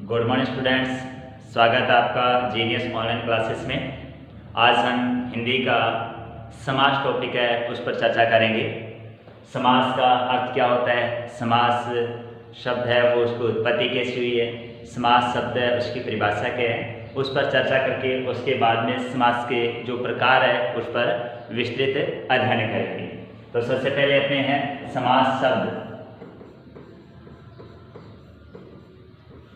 Good morning students, स्वागत है आपका जीनियस ऑनलाइन क्लासेस में। आज हम हिंदी का समास टॉपिक है उस पर चर्चा करेंगे। समास का अर्थ क्या होता है, समास शब्द है वो उसकी उत्पत्ति कैसी हुई है, समास शब्द है उसकी परिभाषा क्या है, उस पर चर्चा करके उसके बाद में समास के जो प्रकार है उस पर विस्तृत अध्ययन करेंगे। तो सबसे पहले अपने हैं समास शब्द,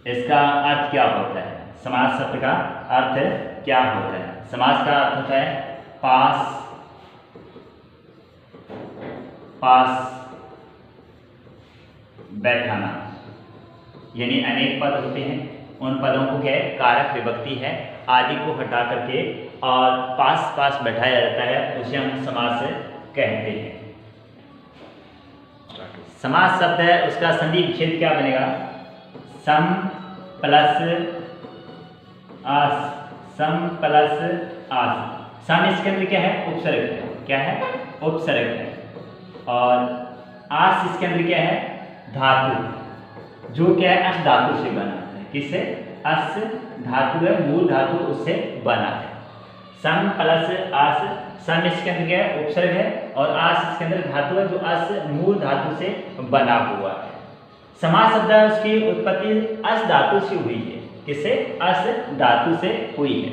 इसका अर्थ क्या होता है। समास शब्द का अर्थ क्या होता है। समास का अर्थ होता है पास बैठाना, यानी अनेक पद होते हैं, उन पदों को क्या है, कारक विभक्ति है आदि को हटा करके और पास बैठाया जाता है, उसे हम समास कहते हैं। समास शब्द है उसका संधि विच्छेद क्या बनेगा, सम प्लस आस, सम प्लस आस। सम इसके अंदर क्या है, उपसर्ग है, क्या है, उपसर्ग है। और आस इसके अंदर क्या है, धातु, जो क्या है अस धातु से बना है। किससे, अस धातु है, मूल धातु उससे बना है। सम प्लस आस, सम इसके अंदर क्या है, उपसर्ग है, और आस इसके अंदर धातु है जो अस मूल धातु से बना हुआ है। समास शब्द है उसकी उत्पत्ति अस धातु से हुई है। किससे, अस धातु से हुई है।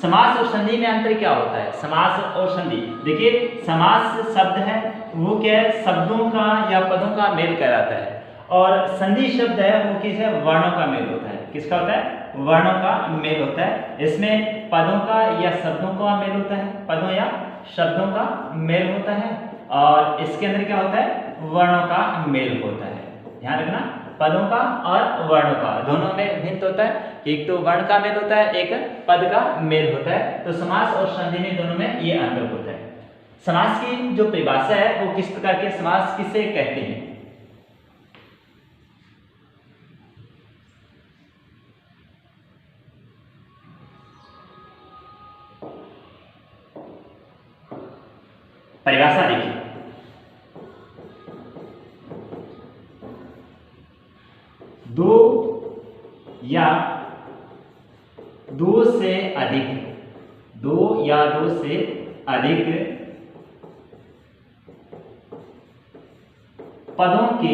समास और संधि में अंतर क्या होता है। समास और संधि, देखिए समास शब्द है वो क्या है, शब्दों का या पदों का मेल कराता है, और संधि शब्द है वो किस है, वर्णों का मेल होता है। किसका होता है, वर्णों का मेल होता है। इसमें पदों का या शब्दों का मेल होता है, पदों या शब्दों का मेल होता है, और इसके अंदर क्या होता है, वर्णों का मेल होता है। ध्यान रखना, पदों का और वर्णों का दोनों में भिन्न होता है। एक तो वर्ण का मेल होता है, एक पद का मेल होता है। तो समास और संधि में दोनों में ये अंतर होता है। समास की जो परिभाषा है वो किस प्रकार के, समास किसे कहते हैं। परिभाषा देखिए, दो या दो से अधिक, दो या दो से अधिक पदों के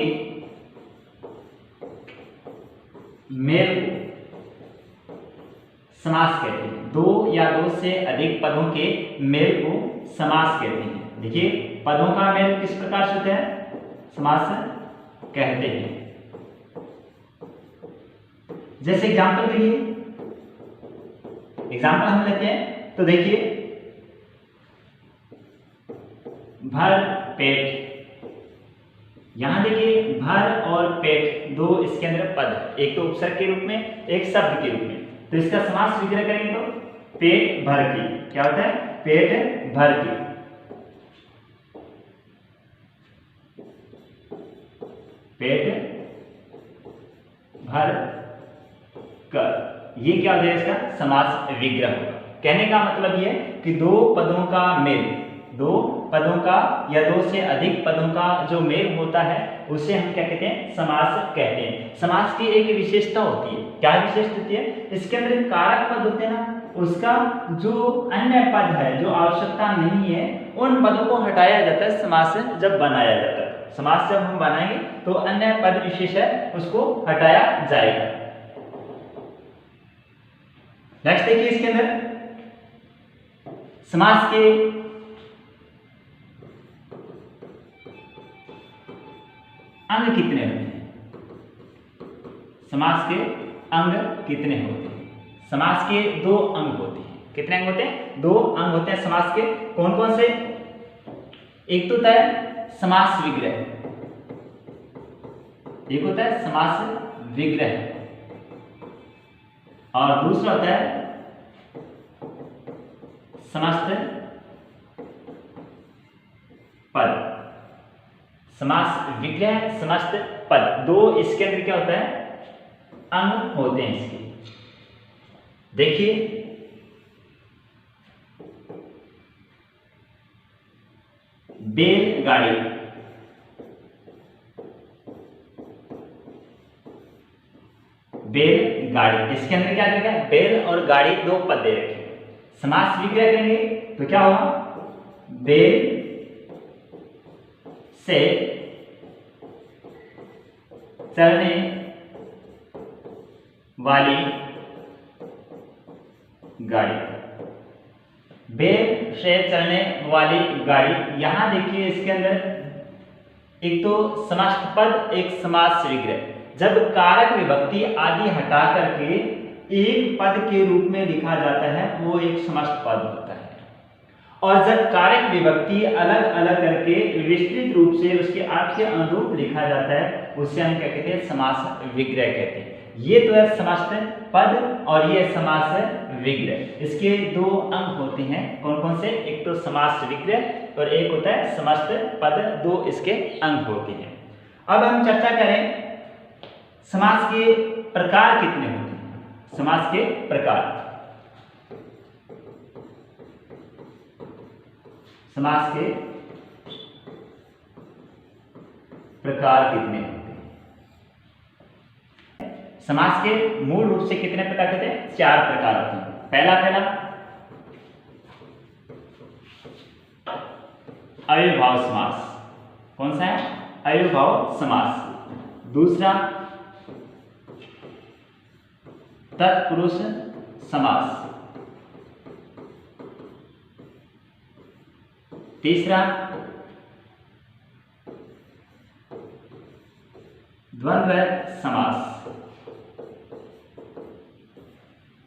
मेल को समास कहते हैं। दो या दो से अधिक पदों के मेल को समास कहते हैं। देखिए पदों का मेल किस प्रकार से होता है, समास कहते हैं। जैसे एग्जाम्पल के लिए, एग्जाम्पल हम लेते हैं तो देखिए भर पेट, यहां देखिए भर और पेट दो इसके अंदर पद है, एक तो उपसर्ग के रूप में, एक शब्द के रूप में। तो इसका समास विग्रह करेंगे तो पेट भर की, क्या होता है, पेट भर की। पेट भर कर, ये क्या हो जाएगा, इसका समास विग्रह होगा। कहने का मतलब ये कि दो पदों का मेल, दो पदों का या दो से अधिक पदों का जो मेल होता है उसे हम क्या कहते हैं, समास कहते हैं। समास की एक विशेषता होती है, क्या विशेषता होती है, इसके अंदर कारक पद होते हैं ना, उसका जो अन्य पद है जो आवश्यकता नहीं है उन पदों को हटाया जाता है समास जब बनाया जाता है। समास जब हम बनाएंगे तो अन्य पद विशेष है उसको हटाया जाएगा। नेक्स्ट देखिए, इसके अंदर समास के अंग कितने होते हैं, समास के अंग कितने होते हैं। समास के दो अंग होते हैं। कितने अंग होते हैं, दो अंग होते हैं समास के। कौन कौन से, एक तो होता है समास विग्रह, एक होता है समास विग्रह, और दूसरा होता है समस्त पद। समास विग्रह, समस्त पद, दो इसके अंदर क्या होता है, अंग होते हैं इसके। देखिए बैलगाड़ी, बैल गाड़ी। इसके अंदर क्या करेंगे, बैल और गाड़ी दो पद दे रखे, समास विग्रह करेंगे तो क्या होगा, बैल से चलने वाली गाड़ी, बैल से चलने वाली गाड़ी। यहां देखिए इसके अंदर एक तो समास पद, एक समास विग्रह। जब कारक विभक्ति आदि हटा करके एक पद के रूप में लिखा जाता है वो एक समास पद होता है, और जब कारक विभक्ति अलग अलग करके विस्तृत रूप से उसके अर्थ के अनुरूप लिखा जाता है उसे हम क्या कहते हैं, समास विग्रह कहते हैं। ये तो है समास पद और ये समास विग्रह। इसके दो अंग होते हैं, कौन कौन से, एक तो समास विग्रह और एक होता है समास पद, दो इसके अंग होते हैं। अब हम चर्चा करें समास के प्रकार कितने होते हैं। समास के प्रकार, समास के प्रकार कितने होते हैं। समास के मूल रूप से कितने प्रकार होते हैं, 4 प्रकार होते हैं। पहला अव्ययभाव समास, कौन सा है, अव्ययभाव समास। दूसरा तत्पुरुष समास। तीसरा द्वंद्व समास,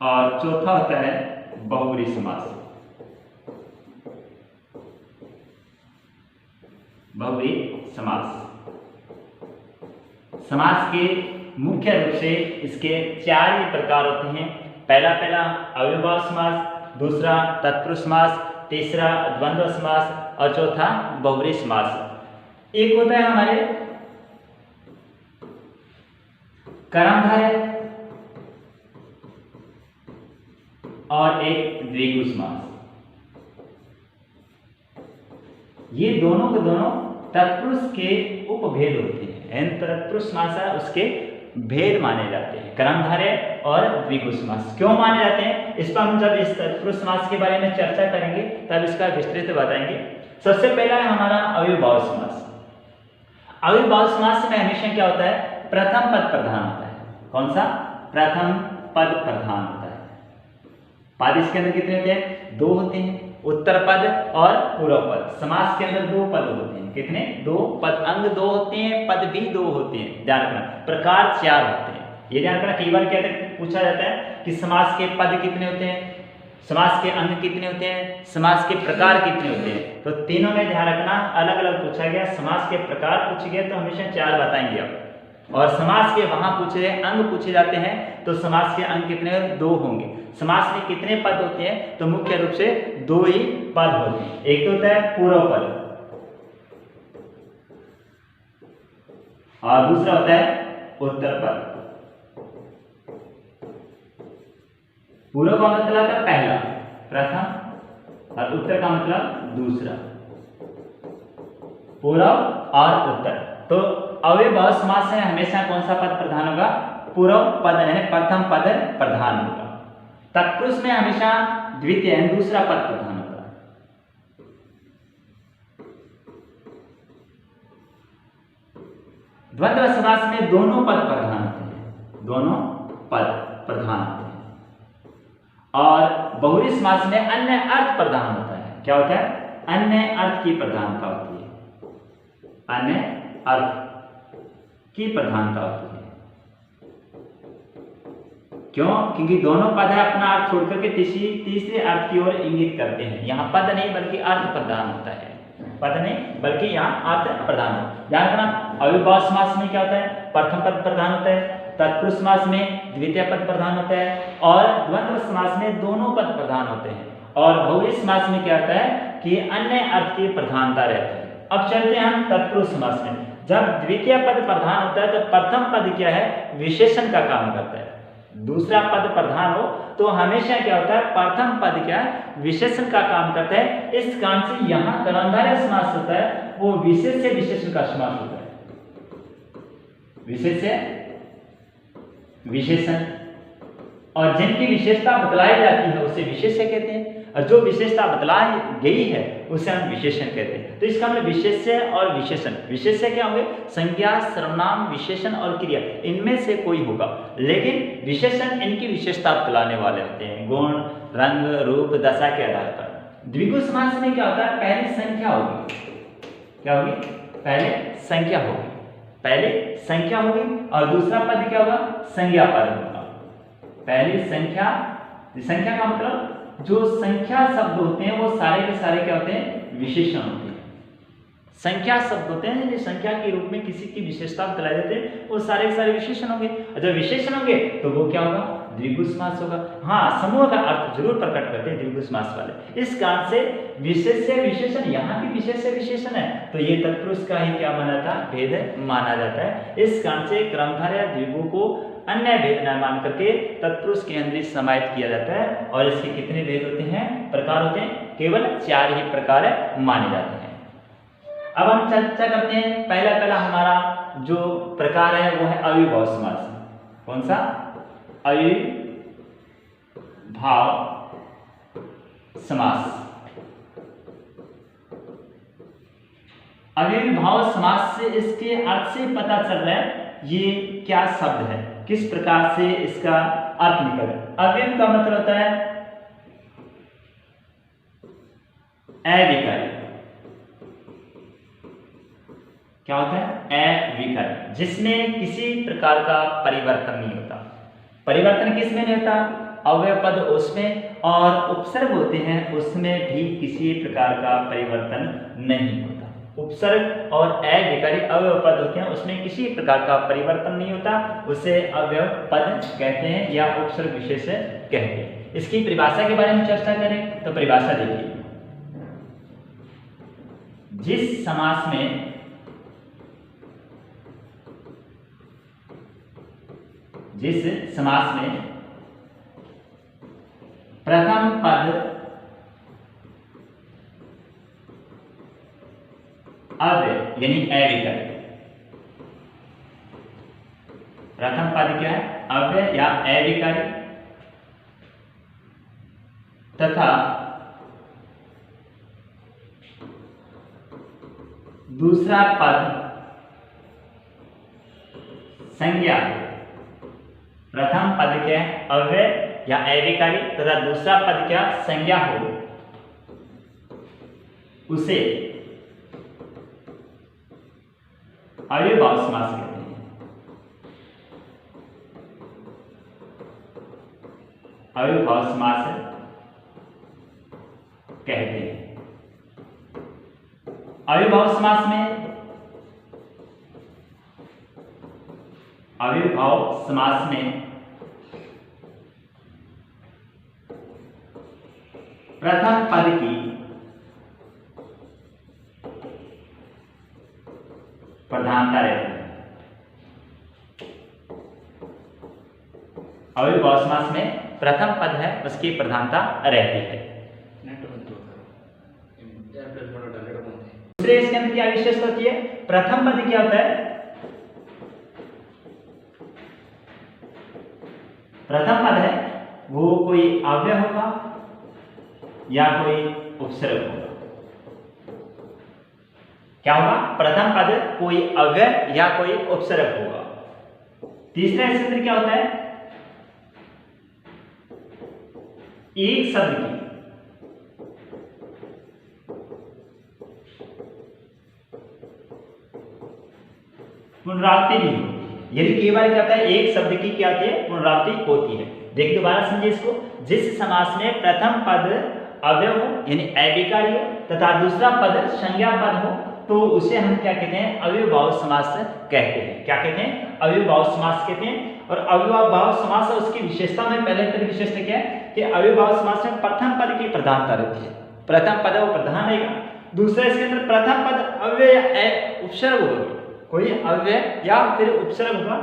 और चौथा होता है बहुब्री समास। बहुब्री समास। समास के मुख्य रूप से इसके 4 ही प्रकार होते हैं। पहला अव्ययभाव समास, दूसरा तत्पुरुष समास, तीसरा द्वंद्व समास और चौथा बहुब्री समास। एक होता है हमारे कर्मधारय और एक द्विगु समास। ये दोनों के दोनों तत्पुरुष के उपभेद होते हैं, तत्पुरुष समास है उसके भेद माने जाते हैं, कर्मधारय और द्विगु समास। क्यों माने जाते हैं, इस पर हम जब इस तत्पुरुष समास के बारे में चर्चा करेंगे तब इसका विस्तृत बताएंगे। सबसे पहला है हमारा अव्ययभाव समास। अव्ययभाव समास में हमेशा क्या होता है, प्रथम पद प्रधान होता है। कौन सा, प्रथम पद प्रधान होता है। पद इसके अंदर कितने होते हैं, 2 होते हैं, उत्तर पद और पूर्व पद। समास के अंदर 2 पद होते हैं, कितने, 2 पद, अंग 2 होते हैं, पद भी 2 होते हैं। ध्यान रखना, प्रकार 4 होते हैं, ये ध्यान रखना। कई बार क्या पूछा जाता है कि समास के पद कितने होते हैं, समास के अंग कितने होते हैं, समास के प्रकार कितने होते हैं, तो तीनों में ध्यान रखना, अलग अलग पूछा गया। समास के प्रकार पूछे गए तो हमेशा 4 बताएंगे आप, और समास के वहां पूछे गए अंग पूछे जाते हैं तो समास के अंग कितने, 2 होंगे। समास में कितने पद होते हैं, तो मुख्य रूप से 2 ही पद होते हैं। एक तो होता है पूर्व पद और दूसरा होता है उत्तर पद। पूर्व का मतलब होता है पहला, प्रथम, और उत्तर का मतलब दूसरा। पूर्व और उत्तर। तो अव्ययभाव समास में हमेशा कौन सा पद प्रधान होगा, पूर्व पद यानी प्रथम पद प्रधान होगा। तत्पुरुष में हमेशा द्वितीय यानी दूसरा पद प्रधान होता है। द्वंद्व समास में दोनों पद प्रधान होते हैं, दोनों पद प्रधान होते हैं। और बहुब्री समास में अन्य अर्थ प्रधान होता है। क्या होता है, अन्य अर्थ की प्रधानता होती है, अन्य अर्थ की प्रधानता होती है। क्यों, क्योंकि दोनों पद है अपना अर्थ छोड़कर के तीसरे अर्थ की ओर इंगित करते हैं। यहाँ पद नहीं बल्कि अर्थ प्रधान होता है, पद नहीं बल्कि यहाँ अर्थ प्रधान होता है। ध्यान रखना, अव्ययभाव समास में क्या होता है, प्रथम पद प्रधान होता है, तत्पुरुष समास में द्वितीय पद प्रधान होता है, और द्वंद्व समास में दोनों पद प्रधान होते हैं। और बहुब्री समास में क्या होता है कि अन्य अर्थ की प्रधानता रहती है। अब चलते हैं हम तत्पुरुष समास में। जब द्वितीय पद प्रधान होता है तो प्रथम पद क्या है, विशेषण का काम करता है। दूसरा पद प्रधान हो तो हमेशा क्या होता है, प्रथम पद क्या है, विशेषण का काम करता है। इस कारण से यहाँ कर्मधारय समास होता है वो विशेष से विशेषण का समास होता है, विशेष से विशेषण, और जिनकी विशेषता बतलाई जाती है उसे विशेष्य कहते हैं, और जो विशेषता बतलाई गई है उसे हम विशेषण कहते हैं। तो इसका मतलब विशेष्य और विशेषण। विशेष्य क्या होंगे? संज्ञा, सर्वनाम, विशेषण और क्रिया, इनमें से कोई होगा, लेकिन विशेषण इनकी विशेषता बतलाने वाले होते हैं, गुण, रंग, रूप, दशा के आधार पर। द्विगु समास में क्या होता है? पहले संख्या होगी, क्या होगी? पहले संख्या होगी, पहले संख्या होगी, और दूसरा पद क्या होगा? संज्ञा पद होगा। पहले संख्या, संख्या का मतलब जो संख्या शब्द होते हैं वो सारे के सारे क्या होते हैं? विशेषण होते हैं। संख्या शब्द होते हैं जो संख्या के रूप में किसी की विशेषता बतलाए जाते हैं, वो सारे के सारे विशेषण होंगे, और जब विशेषण होंगे तो वो क्या होगा? द्विगु समास होगा। हाँ, समूह का अर्थ जरूर प्रकट करते हैं द्विगु समास वाले। इस कारण से विशेष्य विशेषण, यहाँ की विशेष्य विशेषण है तो ये तत्पुरुष का ही क्या माना जाता है? भेद माना जाता है। इस कारण से क्रमधारय या द्विगु को अन्य भेद न मान करके तत्पुरुष के अंदर समाहित किया जाता है, और इसके कितने भेद होते हैं? प्रकार होते हैं? केवल 4 ही प्रकार माने जाते हैं। अब हम चर्चा करते हैं, पहला हमारा जो प्रकार है वो है अविभाव समास। कौन सा? अविभाव समास। अविभाव समास से इसके अर्थ से पता चल रहा है ये क्या शब्द है, किस प्रकार से इसका अर्थ निकल रहा है। अव्यय का मतलब होता है अविकारी। क्या होता है? अविकारी, जिसमें किसी प्रकार का परिवर्तन नहीं होता। परिवर्तन किसमें नहीं होता? अव्यय पद उसमें, और उपसर्ग होते हैं उसमें भी किसी प्रकार का परिवर्तन नहीं होता। उपसर्ग और अविकारी अव्यय पद होते हैं उसमें किसी प्रकार का परिवर्तन नहीं होता, उसे अव्यय पद कहते हैं या उपसर्ग विशेष कहते हैं। इसकी परिभाषा के बारे में चर्चा करें तो परिभाषा देखिए, जिस समास में प्रथम पद अव्यय यानी अविकारी, प्रथम पद क्या है? अव्यय या अविकारी, तथा दूसरा पद संज्ञा। प्रथम पद क्या है? अव्यय या अविकारी, तथा दूसरा पद क्या? संज्ञा हो, उसे अविभाव समास कहते हैं। अविभाव समास कहते हैं। अविभाव समास में प्रथम पद की प्रधानता रहती है। अविभाव समास में प्रथम पद है उसकी प्रधानता रहती है। दूसरे इसके अंदर क्या विशेषता होती है? प्रथम पद क्या होता है? प्रथम पद है वो कोई अव्यय होगा या कोई उपसर्ग होगा। क्या होगा? प्रथम पद कोई अव्यय या कोई उपसर्ग होगा। तीसरा इसके अंदर क्या होता है? एक शब्द की पुनरावृत्ति भी होती है। यदि कई बार क्या होता है? एक शब्द की क्या होती है? पुनरावृत्ति होती है। देखिए दोबारा समझिए इसको, जिस समास में प्रथम पद अव्यय हो यानी अविकारी हो तथा दूसरा पद संज्ञा पद हो तो उसे हम क्या कहते हैं? अविभाव समास कहते हैं। क्या कहते हैं? अविभाव समास कहते हैं। और अविभाव समास और उसकी विशेषता में पहले तक विशेषता क्या है कि अविभाव समास में प्रथम पद की प्रधानता रहती है। प्रथम पद वो प्रधान रहेगा। दूसरा इसके अंदर प्रथम पद अव्यय या उपसर्ग होगा, कोई अव्यय या फिर उपसर्ग होगा।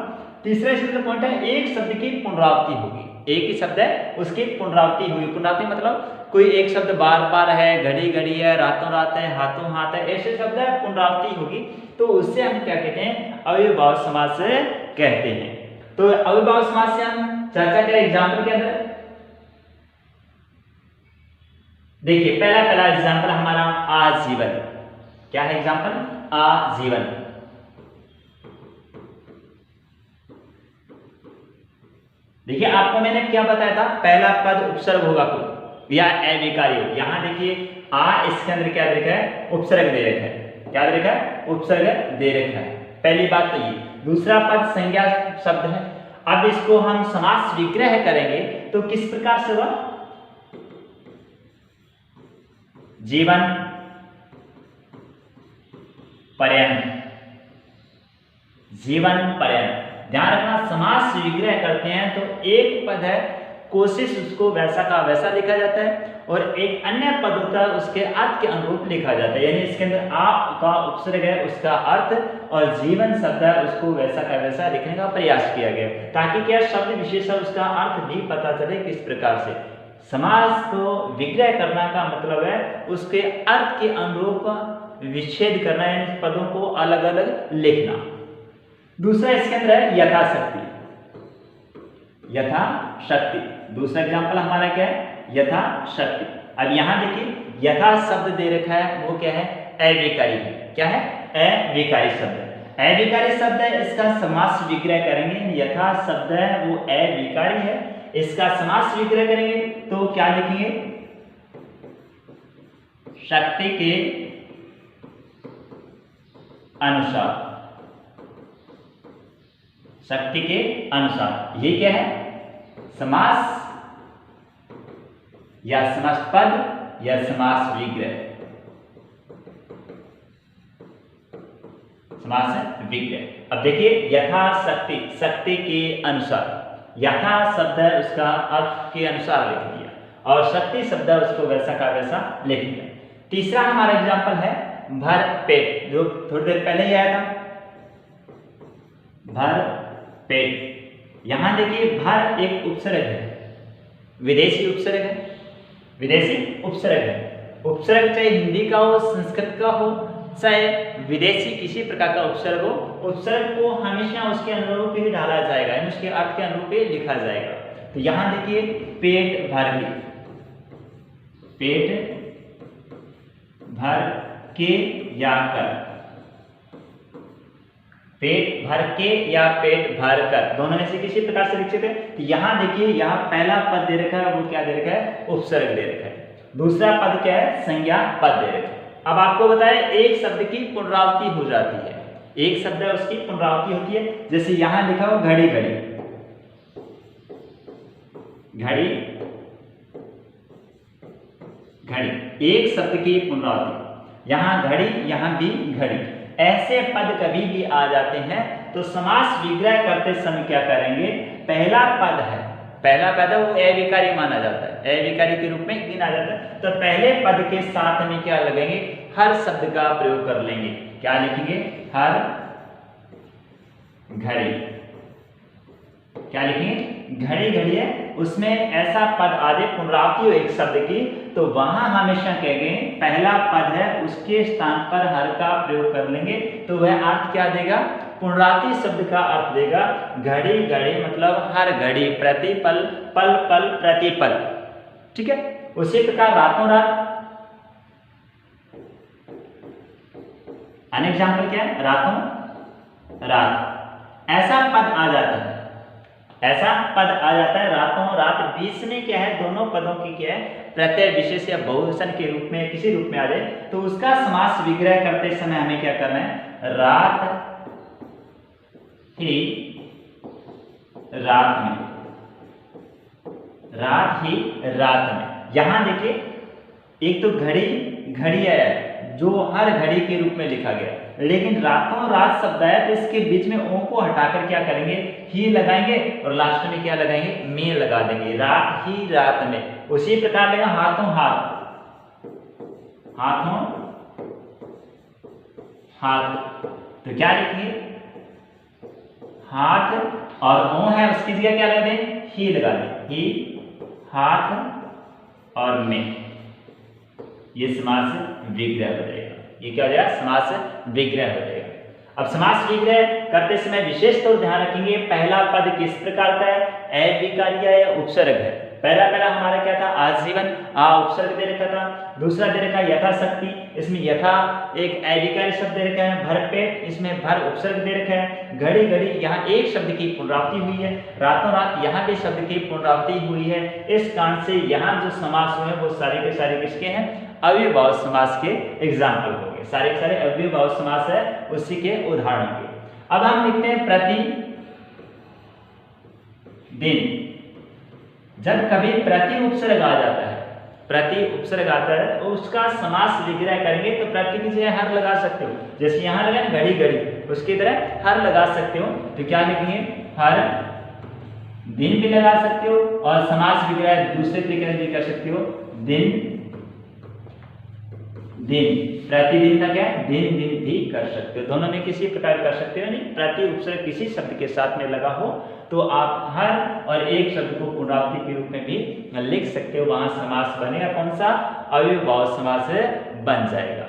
तीसरा इसका पॉइंट है एक शब्द की पुनरावृत्ति होगी। एक ही शब्द है उसकी पुनरावृत्ति हुई। पुनरावृत्ति मतलब कोई एक शब्द बार बार है, घड़ी घड़ी है, रातों रात है, हाथों हाथ है, ऐसे शब्द है पुनरावृत्ति होगी तो उससे हम क्या कहते हैं? अविभाव समास कहते हैं। तो अविभाज्य समास से हम चर्चा करें एग्जाम्पल के अंदर। देखिए पहला एग्जाम्पल हमारा आजीवन। क्या है एग्जाम्पल? आजीवन। देखिए आपको मैंने क्या बताया था, पहला पद उपसर्ग होगा कोई या अविकारी हो। यहां देखिए इसके अंदर क्या दे रखा है? उपसर्ग दे रखा है। क्या दे रखा है? उपसर्ग दे रखा है। पहली बात तो ये। दूसरा पद संज्ञा शब्द है। अब इसको हम समास विग्रह करेंगे तो किस प्रकार से होगा? जीवन पर्यंत, जीवन पर्यंत। ध्यान रखना समास विग्रह करते हैं तो एक पद है, कोशिश उसको वैसा का वैसा लिखा जाता है और एक अन्य पद होता है उसके अर्थ के अनुरूप लिखा जाता है। यानी इसके अंदर आप का उपसर्ग है उसका अर्थ और जीवन शब्द है उसको वैसा का वैसा लिखने का प्रयास किया गया ताकि क्या शब्द विशेष उसका अर्थ भी पता चले किस प्रकार से। समास को विग्रह करना का मतलब है उसके अर्थ के अनुरूप विच्छेद करना, यानी पदों को अलग अलग लिखना। दूसरा इसके अंदर है यथाशक्ति। यथाशक्ति दूसरा एग्जांपल हमारा क्या है? यथाशक्ति। अब यहां देखिए यथा शब्द दे रखा है वो क्या है? अविकारी है। क्या है? अविकारी शब्द। अविकारी शब्द है, इसका समास विग्रह करेंगे। यथा शब्द है वो अविकारी है, इसका समास विग्रह करेंगे तो क्या लिखेंगे? शक्ति के अनुसार। शक्ति के अनुसार ये क्या है? समास या समास पद या समास विग्रह। समास विग्रह। अब देखिए यथाशक्ति, शक्ति के अनुसार। यथा शब्द है उसका अर्थ के अनुसार लिख दिया और शक्ति शब्द है उसको वैसा का वैसा लिख दिया। तीसरा हमारा एग्जांपल है भर पेट, जो थोड़ी देर पहले ही आया था। भर पेट। यहां देखिए भर एक उपसर्ग है, विदेशी उपसर्ग है। विदेशी उपसर्ग है। उपसर्ग चाहे हिंदी का हो, संस्कृत का हो, चाहे विदेशी किसी प्रकार का उपसर्ग हो, उपसर्ग को हमेशा उसके अनुरूप ही डाला जाएगा, यानी उसके अर्थ के अनुरूप ही लिखा जाएगा। तो यहां देखिए पेट भर के, पेट भर के या कर, पेट भर के या पेट भर कर, दोनों में से किसी प्रकार से लिखते थे। तो यहां देखिए यहां पहला पद दे रखा है वो क्या दे रखा है? उपसर्ग दे रखा है। दूसरा पद क्या है? संज्ञा पद दे रखा है। अब आपको बताया एक शब्द की पुनरावृत्ति हो जाती है, एक शब्द है उसकी पुनरावृत्ति होती है। जैसे यहां लिखा हो घड़ी घड़ी, घड़ी घड़ी, एक शब्द की पुनरावृत्ति। यहां घड़ी, यहां भी घड़ी। ऐसे पद कभी भी आ जाते हैं तो समास विग्रह करते समय क्या करेंगे? पहला पद है, पहला पद है वो अविकारी माना जाता है, अविकारी के रूप में गिना जाता है। तो पहले पद के साथ में क्या लगेंगे? हर शब्द का प्रयोग कर लेंगे। क्या लिखेंगे? हर घड़ी। क्या लिखेंगे? घड़ी घड़ी है, उसमें ऐसा पद आ जाए पुनरावृत्ति हो एक शब्द की तो वहां हमेशा कहेंगे पहला पद है उसके स्थान पर हर का प्रयोग कर लेंगे तो वह अर्थ क्या देगा? पुनरावृत्ति शब्द का अर्थ देगा घड़ी घड़ी, मतलब हर घड़ी, प्रतिपल, पल पल, प्रतिपल। ठीक है। उसी प्रकार रातों रात, अनेक एग्जाम्पल क्या है? रातों रात। ऐसा पद आ जाता है, ऐसा पद आ जाता है रातों रात। बीच में क्या है? दोनों पदों की क्या है? प्रत्यय विशेष या बहुवचन के रूप में किसी रूप में आ जाए तो उसका समास विग्रह करते समय हमें क्या करना है? रात ही रात में, रात ही रात में। यहां देखिए एक तो घड़ी घड़ी आया जो हर घड़ी के रूप में लिखा गया, लेकिन रातों रात शब्द आया तो इसके बीच में ओ को हटाकर क्या करेंगे? ही लगाएंगे और लास्ट में क्या लगाएंगे? में लगा देंगे, रात ही रात में। उसी प्रकार लेगा हाथों हाथ, हाथों हाथ। तो क्या लिखेंगे? हाथ और ओ है उसकी जगह क्या लगा दें? ही लगा दें, ही हाथ और में। ये समास विग्रह हो जाएगा। ये क्या हो जाएगा? समास विग्रह हो जाएगा। अब समास विग्रह करते समय विशेष तौर ध्यान रखेंगे, पहला पद किस प्रकार का है, अविकार्य है, उपसर्ग है। पहला हमारा क्या था, आजीवन, आ उपसर्ग दे रखा था। दूसरा दे रखा यथाशक्ति, इसमें यथा एक अविकार्य शब्द दे रखा है। भरपेट, इसमें भर उपसर्ग दे रखा है। घड़ी घड़ी, यहाँ एक शब्द की पुनरावृत्ति हुई है। रातों रात, यहाँ भी शब्द की पुनरावृत्ति हुई है। इस कारण से यहाँ जो समास हुए वो सारे के सारे किसके हैं, अव्ययभाव समास के एग्जाम्पल हो गए। सारे के सारे अव्ययभाव समास है, उसी के उदाहरण के। अब हम लिखते हैं प्रति दिन। जब कभी प्रति उपसर्ग आ जाता है, प्रति उपसर्ग आता है तो उसका समास विग्रह करेंगे तो प्रति की जगह हर लगा सकते हो, जैसे यहाँ लगा घड़ी घड़ी, उसकी तरह हर लगा सकते हो। तो क्या लिखेंगे, हर दिन भी लगा सकते हो, और समास विग्रह दूसरे तरीके से भी कर सकते हो, दिन दिन, प्रतिदिन का क्या है, दिन दिन भी कर सकते हो। दोनों में किसी प्रकार कर सकते हो। नहीं, प्रति उपसर्ग किसी शब्द के साथ में लगा हो तो आप हर और एक शब्द को पुनरावृत्ति के रूप में भी लिख सकते हो। वहां समास बनेगा कौन सा, अव्ययभाव समास बन जाएगा।